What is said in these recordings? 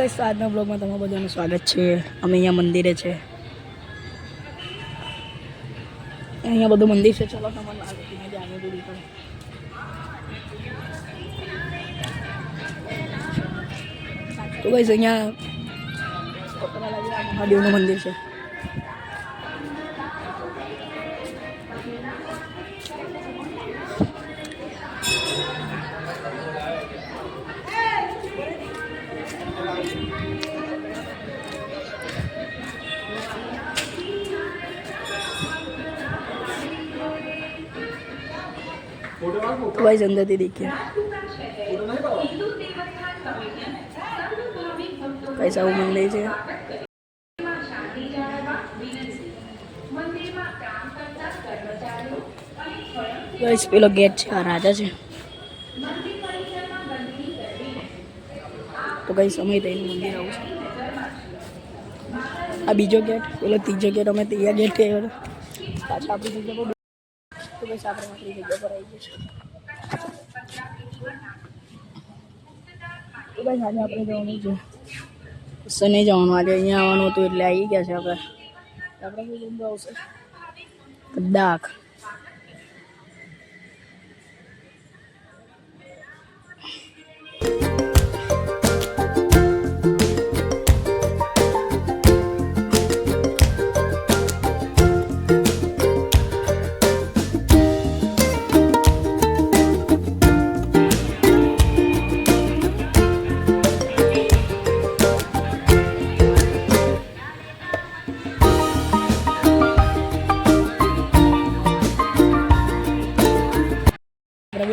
Guys આજના બ્લોગમાં તમારું બધાનું સ્વાગત છે. અમે અહીંયા મંદિરે છે. અહીંયા બધું મંદિર છે. ચલો તમને આગળ જાણીએ દૂરી પર. તો ગાઈસ અહીંયા મહાદેવનું મંદિર છે. तो भाई अंदर ही देखिए कैसा वो मंदिर है. गाइस पेलो गेट છે આ રાજા છે. તો ગાઈસ સમય થઈને મંદિર આવું છે. આ બીજો ગેટ પેલો ત્રીજો ગેટ અમે ત્રીજા ગેટ થયો પાછા આપણી જગ્યા પર. તો ગાઈસ આપણે આપણી જગ્યા પર આવી જઈશું. તો ગાઈસ આજે આપણે જવાનું છે સને જવાનું. આજે અહીંયા આવવાનું હતું એટલે આવી ગયા છે આપણે. આપણે કઈ જગ્યા આવશે કદાક.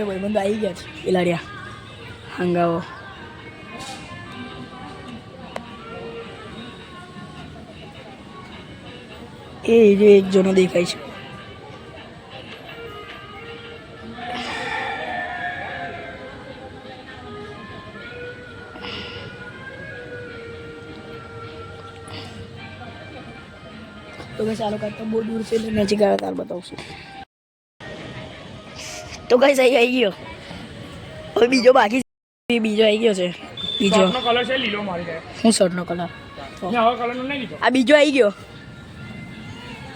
ભાઈબંધો આવી ગયા છે પેલાડિયા હંગાવો. એ જો એક જણો દેખાય છે. તો કે ચાલો કરતા બહુ દૂર છે એટલે નજીક આવે તાર બતાવશું. તો ગાઈસ આવી ગયો. હવે બીજો બાકી બીજો આવી ગયો છે. બીજો કલર છે લીલો મારી જાય. શું શર્ટનો કલર? આવા કલરનો નહીં લીધો. આ બીજો આવી ગયો.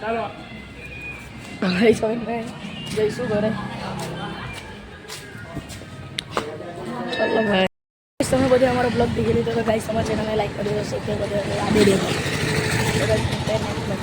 ચાલો ગાઈસ હવે જઈશું ઘરે. ચાલો ભાઈ તમે બધે અમારો બ્લોગ દેખી લીધો તો ગાઈસ તમારા ચેનલને લાઈક કરી દો, શેર કરી દો. આ દે